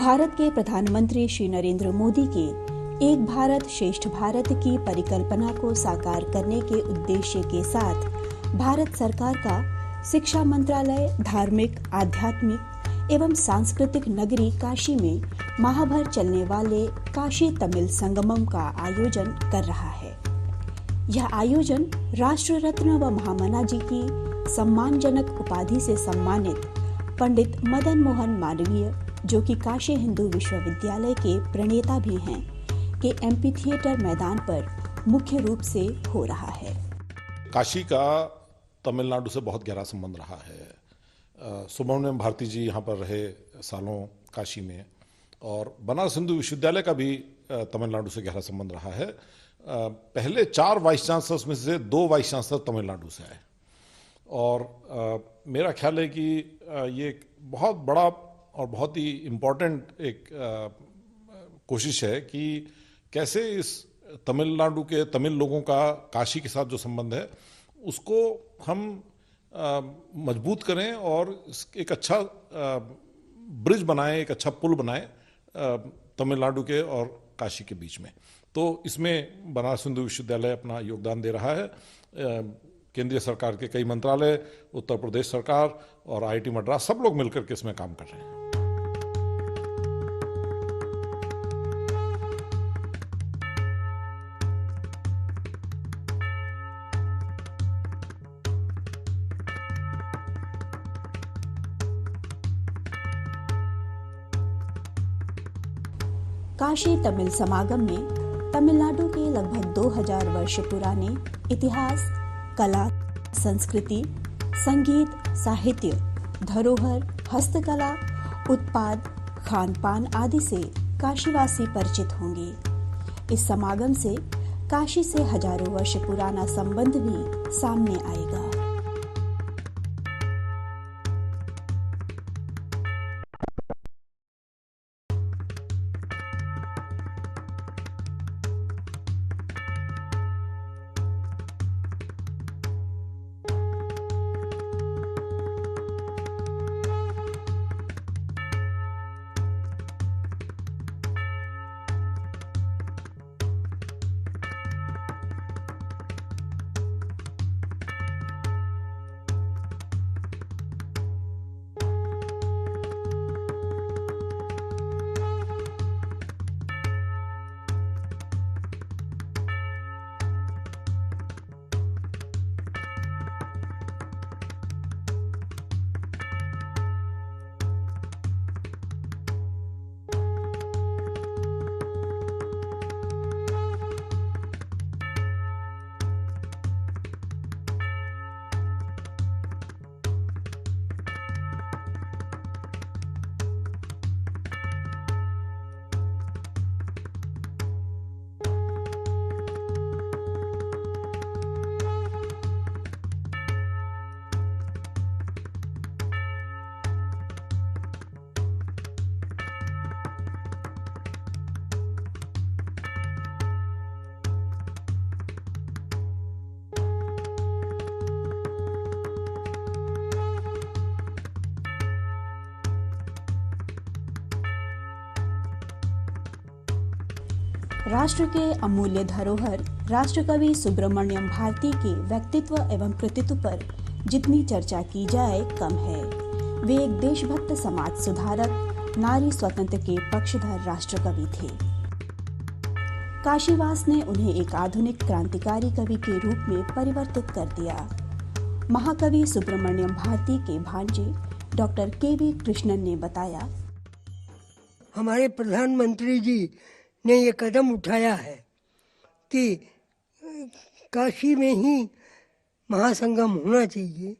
भारत के प्रधानमंत्री श्री नरेंद्र मोदी के एक भारत श्रेष्ठ भारत की परिकल्पना को साकार करने के उद्देश्य के साथ भारत सरकार का शिक्षा मंत्रालय धार्मिक, आध्यात्मिक एवं सांस्कृतिक नगरी काशी में माह भर चलने वाले काशी तमिल संगमम का आयोजन कर रहा है। यह आयोजन राष्ट्र रत्न व महामना जी की सम्मानजनक उपाधि से सम्मानित पंडित मदन मोहन मालवीय, जो कि काशी हिंदू विश्वविद्यालय के प्रणेता भी हैं, के एमपी थिएटर मैदान पर मुख्य रूप से हो रहा है। काशी का तमिलनाडु से बहुत गहरा संबंध रहा है। सुब्रमण्यम भारती जी यहाँ पर रहे सालों काशी में, और बनारस हिंदू विश्वविद्यालय का भी तमिलनाडु से गहरा संबंध रहा है। पहले 4 वाइस चांसलर्स में से 2 वाइस चांसलर तमिलनाडु से आए, और मेरा ख्याल है कि ये एक बहुत बड़ा और बहुत ही इम्पोर्टेंट एक कोशिश है कि कैसे इस तमिलनाडु के तमिल लोगों का काशी के साथ जो संबंध है उसको हम मजबूत करें और एक अच्छा ब्रिज बनाएं, एक अच्छा पुल बनाएं तमिलनाडु के और काशी के बीच में। तो इसमें बनारस हिंदू विश्वविद्यालय अपना योगदान दे रहा है। केंद्रीय सरकार के कई मंत्रालय, उत्तर प्रदेश सरकार और आईआईटी मद्रास सब लोग मिलकर के इसमें काम कर रहे हैं। काशी तमिल समागम में तमिलनाडु के लगभग 2000 वर्ष पुराने इतिहास, कला, संस्कृति, संगीत, साहित्य, धरोहर, हस्तकला, उत्पाद, खान-पान आदि से काशीवासी परिचित होंगे। इस समागम से काशी से हजारों वर्ष पुराना संबंध भी सामने आएगा। राष्ट्र के अमूल्य धरोहर राष्ट्रकवि सुब्रमण्यम भारती के व्यक्तित्व एवं कृतित्व पर जितनी चर्चा की जाए कम है। वे एक देशभक्त समाज सुधारक, नारी स्वतंत्र के पक्षधर राष्ट्रकवि थे। काशीवास ने उन्हें एक आधुनिक क्रांतिकारी कवि के रूप में परिवर्तित कर दिया। महाकवि सुब्रमण्यम भारती के भांजे डॉक्टर के.वी. कृष्णन ने बताया, हमारे प्रधानमंत्री जी ने ये कदम उठाया है कि काशी में ही महासंगम होना चाहिए।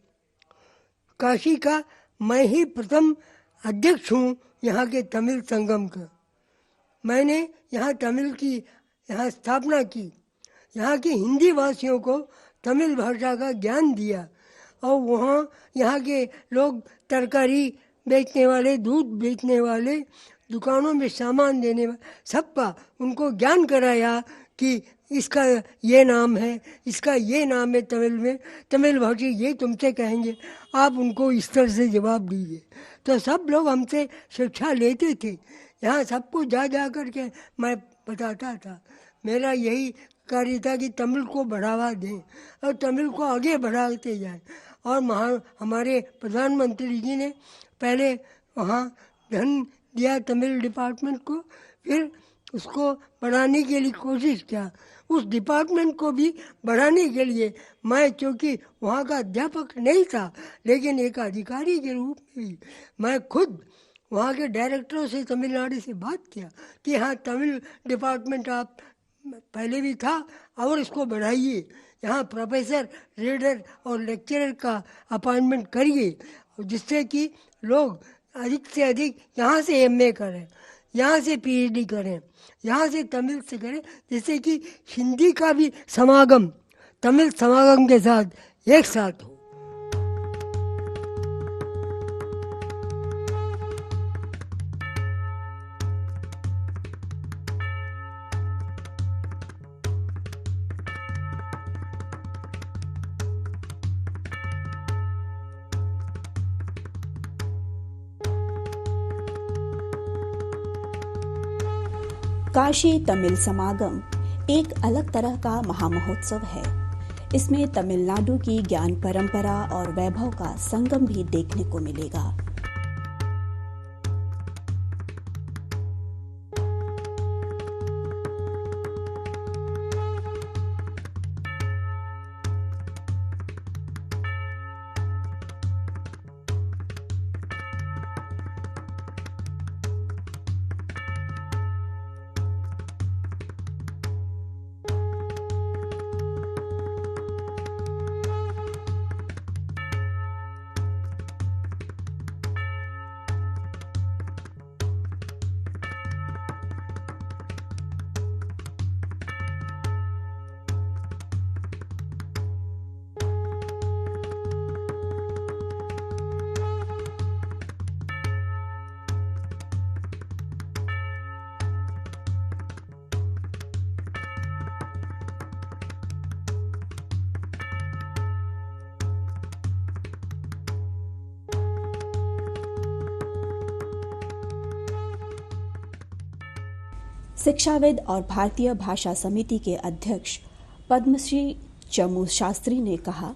काशी का मैं ही प्रथम अध्यक्ष हूँ यहाँ के तमिल संगम का। मैंने यहाँ तमिल की यहाँ स्थापना की, यहाँ के हिंदी भाषियों को तमिल भाषा का ज्ञान दिया, और वहाँ यहाँ के लोग तरकारी बेचने वाले, दूध बेचने वाले, दुकानों में सामान देने वाले, सबका उनको ज्ञान कराया कि इसका ये नाम है, इसका ये नाम है तमिल में, तमिल भाषी ये तुमसे कहेंगे, आप उनको इस तरह से जवाब दीजिए। तो सब लोग हमसे शिक्षा लेते थे। यहाँ सबको जा जा करके मैं बताता था। मेरा यही कार्य था कि तमिल को बढ़ावा दें और तमिल को आगे बढ़ाते जाएं। और हमारे प्रधानमंत्री जी ने पहले वहाँ धन दिया तमिल डिपार्टमेंट को, फिर उसको बढ़ाने के लिए कोशिश किया। उस डिपार्टमेंट को भी बढ़ाने के लिए मैं, चूँकि वहाँ का अध्यापक नहीं था लेकिन एक अधिकारी के रूप में भी मैं खुद वहाँ के डायरेक्टरों से तमिलनाडु से बात किया कि हाँ, तमिल डिपार्टमेंट आप पहले भी था और इसको बढ़ाइए, यहाँ प्रोफेसर, रीडर और लेक्चरर का अपॉइंटमेंट करिए, जिससे कि लोग अधिक से अधिक यहाँ से एमए करें, यहाँ से पीएचडी करें, यहाँ से तमिल से करें, जिससे कि हिंदी का भी समागम तमिल समागम के साथ एक साथ हो। काशी तमिल समागम एक अलग तरह का महामहोत्सव है। इसमें तमिलनाडु की ज्ञान परंपरा और वैभव का संगम भी देखने को मिलेगा। शिक्षाविद और भारतीय भाषा समिति के अध्यक्ष पद्मश्री चमू शास्त्री ने कहा,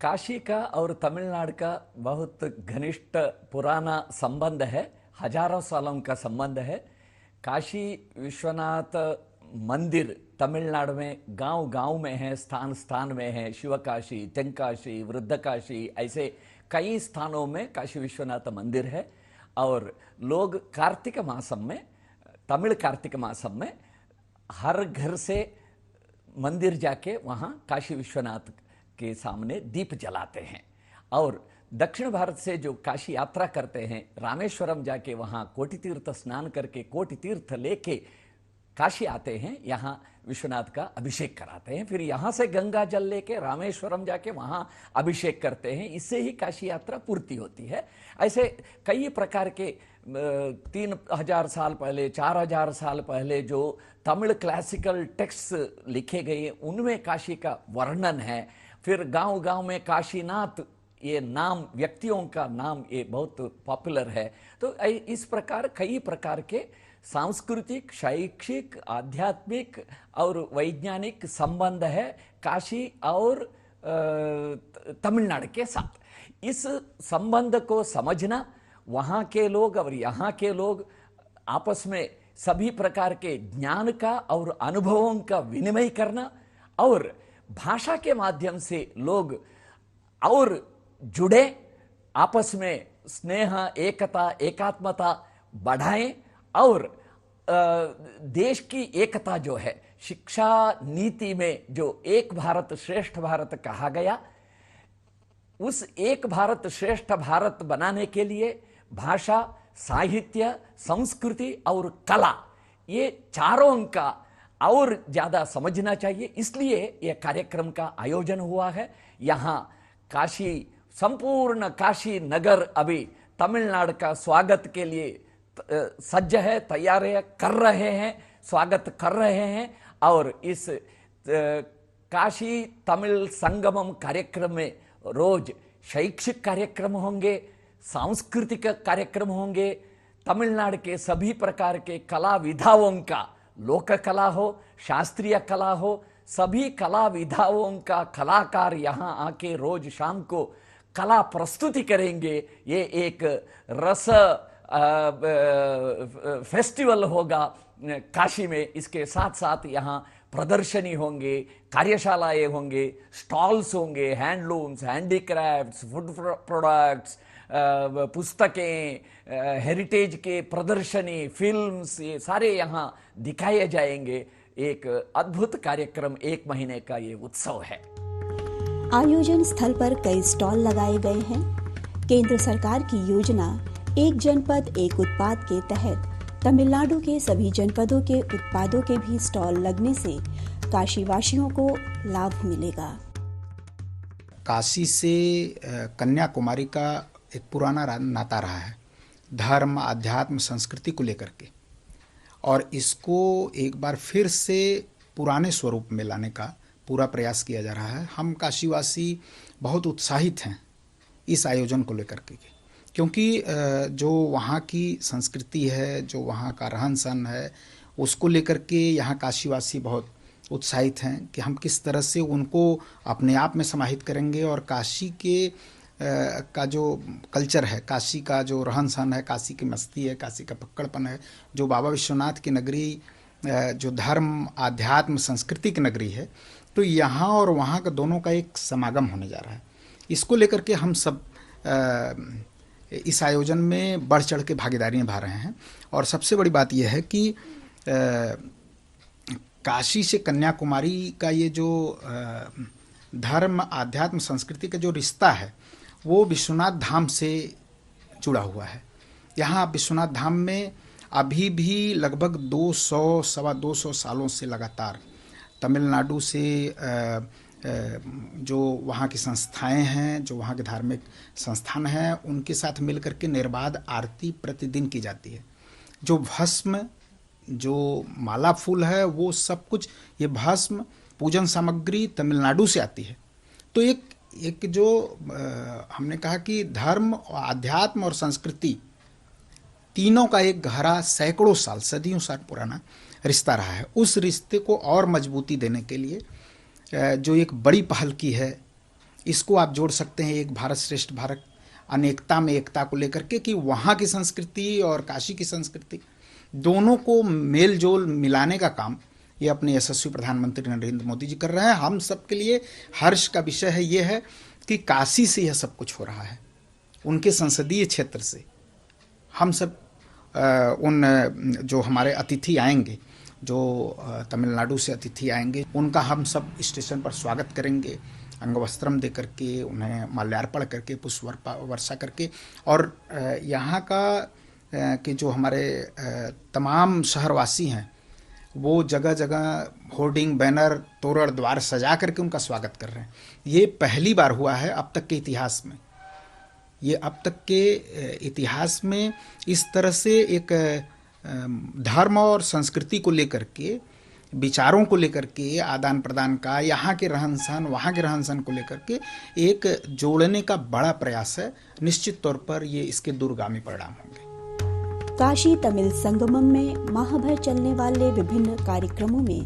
काशी का और तमिलनाडु का बहुत घनिष्ठ पुराना संबंध है, हजारों सालों का संबंध है। काशी विश्वनाथ मंदिर तमिलनाडु में गांव गांव में है, स्थान स्थान में है। शिवकाशी, तेंकाशी, वृद्धकाशी, ऐसे कई स्थानों में काशी विश्वनाथ मंदिर है। और लोग कार्तिक मासम में, तमिल कार्तिक मासम में हर घर से मंदिर जाके वहाँ काशी विश्वनाथ के सामने दीप जलाते हैं। और दक्षिण भारत से जो काशी यात्रा करते हैं, रामेश्वरम जाके वहाँ कोटि तीर्थ स्नान करके कोटि तीर्थ लेके काशी आते हैं, यहाँ विश्वनाथ का अभिषेक कराते हैं। फिर यहाँ से गंगा जल लेके रामेश्वरम जाके वहाँ अभिषेक करते हैं। इससे ही काशी यात्रा पूर्ति होती है। ऐसे कई प्रकार के 3000 साल पहले, 4000 साल पहले जो तमिल क्लासिकल टेक्स्ट लिखे गए उनमें काशी का वर्णन है। फिर गांव गांव में काशीनाथ, ये नाम, व्यक्तियों का नाम, ये बहुत पॉपुलर है। तो इस प्रकार कई प्रकार के सांस्कृतिक, शैक्षिक, आध्यात्मिक और वैज्ञानिक संबंध है काशी और तमिलनाडु के साथ। इस संबंध को समझना, वहाँ के लोग और यहाँ के लोग आपस में सभी प्रकार के ज्ञान का और अनुभवों का विनिमय करना और भाषा के माध्यम से लोग और जुड़े, आपस में स्नेह, एकता, एकात्मता बढ़ाएं और देश की एकता जो है, शिक्षा नीति में जो एक भारत श्रेष्ठ भारत कहा गया, उस एक भारत श्रेष्ठ भारत बनाने के लिए भाषा, साहित्य, संस्कृति और कला, ये चारों का और ज़्यादा समझना चाहिए। इसलिए यह कार्यक्रम का आयोजन हुआ है। यहाँ काशी, संपूर्ण काशी नगर अभी तमिलनाडु का स्वागत के लिए सज्ज है, तैयार है, कर रहे हैं, स्वागत कर रहे हैं। और इस काशी तमिल संगमम कार्यक्रम में रोज शैक्षिक कार्यक्रम होंगे, सांस्कृतिक कार्यक्रम होंगे, तमिलनाडु के सभी प्रकार के कला विधाओं का, लोक कला हो, शास्त्रीय कला हो, सभी कला विधाओं का कलाकार यहाँ आके रोज शाम को कला प्रस्तुति करेंगे। ये एक रस फेस्टिवल होगा काशी में। इसके साथ साथ यहाँ प्रदर्शनी होंगे, कार्यशालाएं होंगे, स्टॉल्स होंगे, हैंडलूम्स, हैंडीक्राफ्ट्स, फूड प्रोडक्ट्स, पुस्तकें, हेरिटेज के प्रदर्शनी, फिल्म्स, ये सारे यहाँ दिखाए जाएंगे। एक अद्भुत कार्यक्रम, 1 महीने का ये उत्सव है। आयोजन स्थल पर कई स्टॉल लगाए गए हैं। केंद्र सरकार की योजना एक जनपद एक उत्पाद के तहत तमिलनाडु के सभी जनपदों के उत्पादों के भी स्टॉल लगने से काशीवासियों को लाभ मिलेगा। काशी से कन्याकुमारी का एक पुराना नाता रहा है धर्म, आध्यात्म, संस्कृति को लेकर के, और इसको एक बार फिर से पुराने स्वरूप में लाने का पूरा प्रयास किया जा रहा है। हम काशीवासी बहुत उत्साहित हैं इस आयोजन को लेकर के, क्योंकि जो वहाँ की संस्कृति है, जो वहाँ का रहन सहन है, उसको लेकर के यहाँ काशीवासी बहुत उत्साहित हैं कि हम किस तरह से उनको अपने आप में समाहित करेंगे और काशी के का जो कल्चर है, काशी का जो रहन सहन है, काशी की मस्ती है, काशी का पक्कड़पन है, जो बाबा विश्वनाथ की नगरी, जो धर्म, आध्यात्म, संस्कृति की नगरी है, तो यहाँ और वहाँ का दोनों का एक समागम होने जा रहा है। इसको लेकर के हम सब इस आयोजन में बढ़ चढ़ के भागीदारी निभा रहे हैं। और सबसे बड़ी बात यह है कि काशी से कन्याकुमारी का ये जो धर्म, आध्यात्म, संस्कृति का जो रिश्ता है वो विश्वनाथ धाम से जुड़ा हुआ है। यहाँ विश्वनाथ धाम में अभी भी लगभग 200 सवा 200 सालों से लगातार तमिलनाडु से जो वहाँ की संस्थाएं हैं, जो वहाँ के धार्मिक संस्थान हैं, उनके साथ मिलकर के निर्बाध आरती प्रतिदिन की जाती है। जो भस्म, जो माला फूल है, वो सब कुछ, ये भस्म पूजन सामग्री तमिलनाडु से आती है। तो एक जो हमने कहा कि धर्म, आध्यात्म और संस्कृति तीनों का एक गहरा सैकड़ों साल, सदियों साल पुराना रिश्ता रहा है। उस रिश्ते को और मजबूती देने के लिए जो एक बड़ी पहल की है, इसको आप जोड़ सकते हैं एक भारत श्रेष्ठ भारत, अनेकता में एकता को लेकर के, कि वहाँ की संस्कृति और काशी की संस्कृति दोनों को मेल जोल मिलाने का काम ये अपने यशस्वी प्रधानमंत्री नरेंद्र मोदी जी कर रहे हैं। हम सब के लिए हर्ष का विषय है, ये है कि काशी से यह सब कुछ हो रहा है, उनके संसदीय क्षेत्र से। हम सब उन जो हमारे अतिथि आएंगे, जो तमिलनाडु से अतिथि आएंगे, उनका हम सब स्टेशन पर स्वागत करेंगे, अंगवस्त्रम दे करके, उन्हें माल्यार्पण करके, पुष्प वर्षा करके। और यहाँ का कि जो हमारे तमाम शहरवासी हैं, वो जगह जगह होर्डिंग, बैनर, तोरण, द्वार सजा करके उनका स्वागत कर रहे हैं। ये पहली बार हुआ है अब तक के इतिहास में। ये अब तक के इतिहास में इस तरह से एक धर्म और संस्कृति को लेकर के, विचारों को लेकर के आदान प्रदान का, यहाँ के रहन सहन, वहाँ के रहन सहन को लेकर के एक जोड़ने का बड़ा प्रयास है। निश्चित तौर पर ये इसके दूरगामी परिणाम होंगे। काशी तमिल संगमम में माह भर चलने वाले विभिन्न कार्यक्रमों में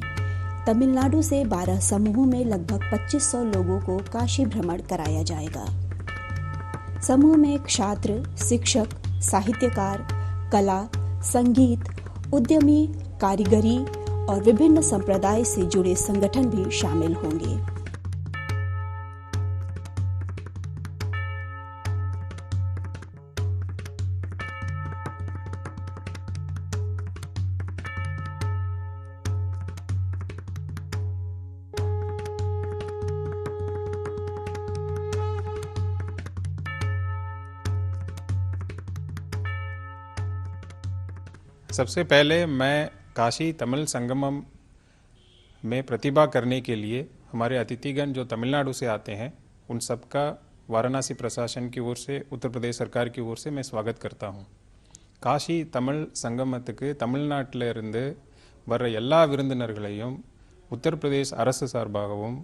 तमिलनाडु से 12 समूहों में लगभग 2500 लोगों को काशी भ्रमण कराया जाएगा। समूह में छात्र, शिक्षक, साहित्यकार, कला, संगीत, उद्यमी, कारीगरी और विभिन्न संप्रदाय से जुड़े संगठन भी शामिल होंगे। सबसे पहले मैं काशी तमिल संगमम में प्रतिभा करने के लिए हमारे अतिथिगण जो तमिलनाडु से आते हैं, उन सबका वाराणसी प्रशासन की ओर से, उत्तर प्रदेश सरकार की ओर से मैं स्वागत करता हूं। காஷி தமிழ் சங்கமத்துக்கு தமிழ்நாட்டில் இருந்து வர்ற எல்லா விருந்தினர்களையும் உத்தரப்பிரதேஷ் அரசு சார்பாகவும்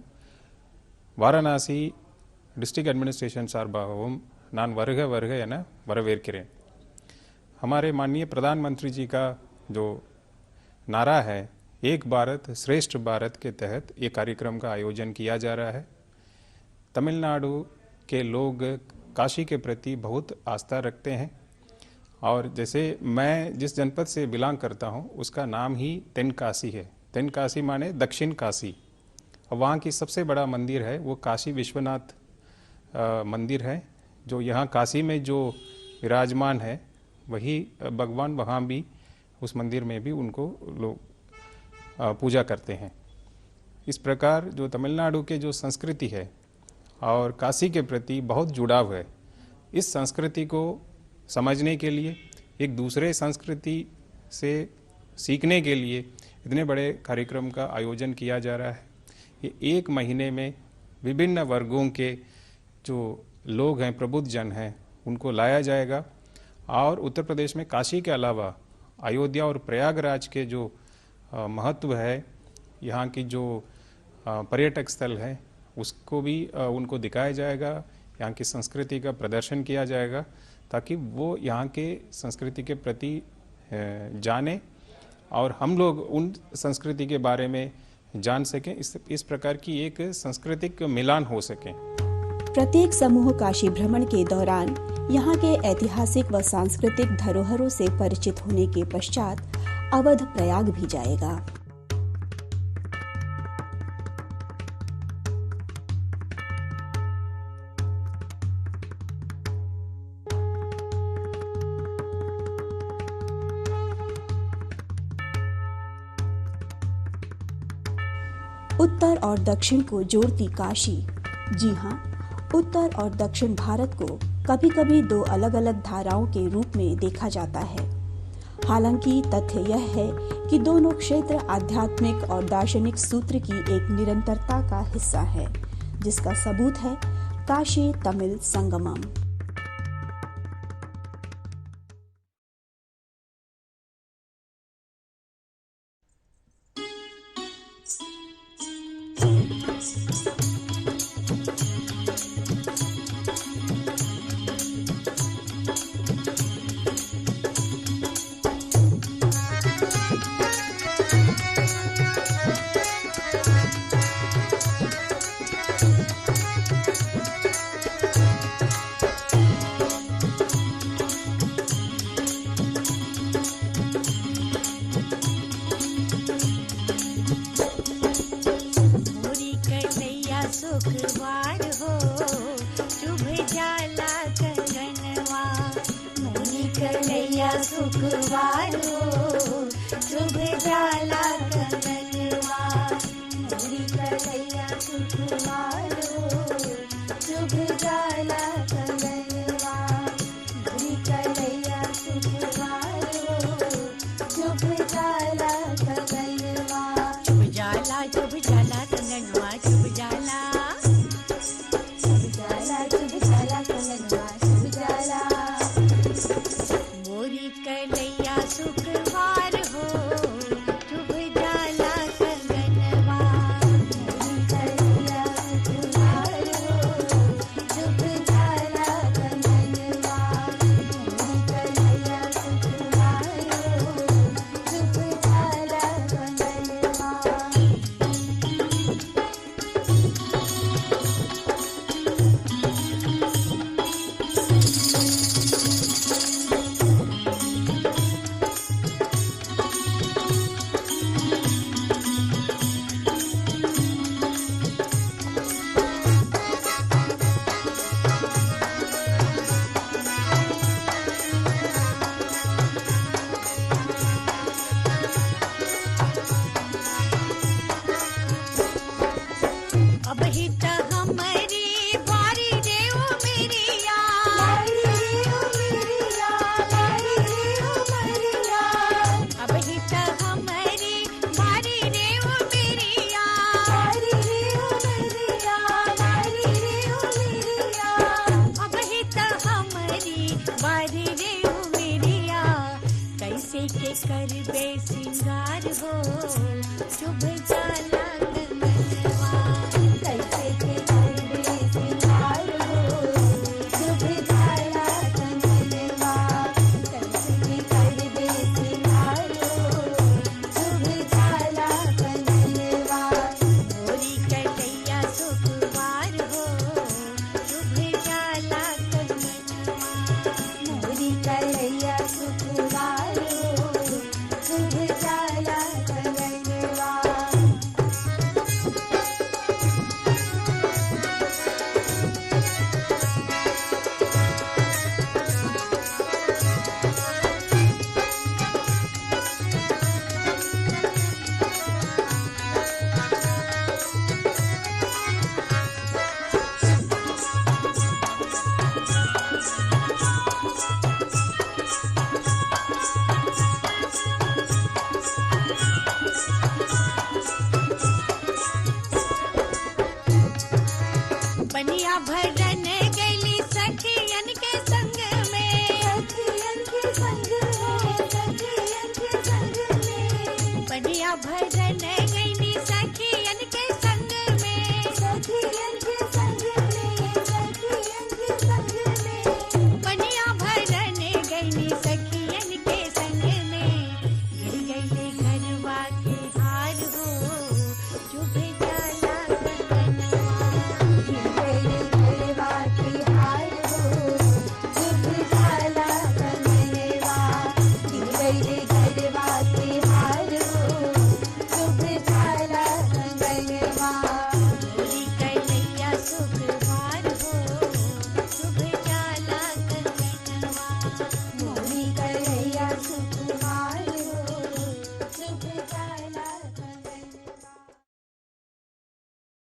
வாரணாசி டிஸ்ட்ரிக்ட் அட்மினிஸ்ட்ரேஷன் சார்பாகவும் நான் வருக வருக என வரவேற்கிறேன். हमारे माननीय प्रधानमंत्री जी का जो नारा है एक भारत श्रेष्ठ भारत के तहत ये कार्यक्रम का आयोजन किया जा रहा है। तमिलनाडु के लोग काशी के प्रति बहुत आस्था रखते हैं और जैसे मैं जिस जनपद से बिलोंग करता हूँ उसका नाम ही तेनकाशी है। तेनकाशी माने दक्षिण काशी। और वहाँ की सबसे बड़ा मंदिर है वो काशी विश्वनाथ मंदिर है, जो यहाँ काशी में जो विराजमान है वही भगवान वहाँ भी उस मंदिर में भी उनको लोग पूजा करते हैं। इस प्रकार जो तमिलनाडु के जो संस्कृति है और काशी के प्रति बहुत जुड़ाव है, इस संस्कृति को समझने के लिए एक दूसरे संस्कृति से सीखने के लिए इतने बड़े कार्यक्रम का आयोजन किया जा रहा है। ये एक महीने में विभिन्न वर्गों के जो लोग हैं, प्रबुद्ध जन हैं, उनको लाया जाएगा और उत्तर प्रदेश में काशी के अलावा अयोध्या और प्रयागराज के जो महत्व है, यहाँ की जो पर्यटक स्थल है उसको भी उनको दिखाया जाएगा, यहाँ की संस्कृति का प्रदर्शन किया जाएगा ताकि वो यहाँ के संस्कृति के प्रति जाने और हम लोग उन संस्कृति के बारे में जान सकें। इस प्रकार की एक सांस्कृतिक मिलान हो सके। प्रत्येक समूह काशी भ्रमण के दौरान यहाँ के ऐतिहासिक व सांस्कृतिक धरोहरों से परिचित होने के पश्चात अवध प्रयाग भी जाएगा। उत्तर और दक्षिण को जोड़ती काशी। जी हाँ, उत्तर और दक्षिण भारत को कभी-कभी दो अलग-अलग धाराओं के रूप में देखा जाता है। हालांकि तथ्य यह है कि दोनों क्षेत्र आध्यात्मिक और दार्शनिक सूत्र की एक निरंतरता का हिस्सा है, जिसका सबूत है काशी तमिल संगमम। सुखवार हो शुभ जाला कंगनवा, मोनी कन्हैया सुखवार हो शुभ जाला कंगनवा, मोनी कन्हैया सुखवार हो शुभ जाला कंगनवा, मोनी कन्हैया सुखवार हो शुभ जाला कंगनवा, शुभ जाला कंगनवा, शुभ जाला कंगनवा, शुभ जाला मोरी कन्हैया पूरन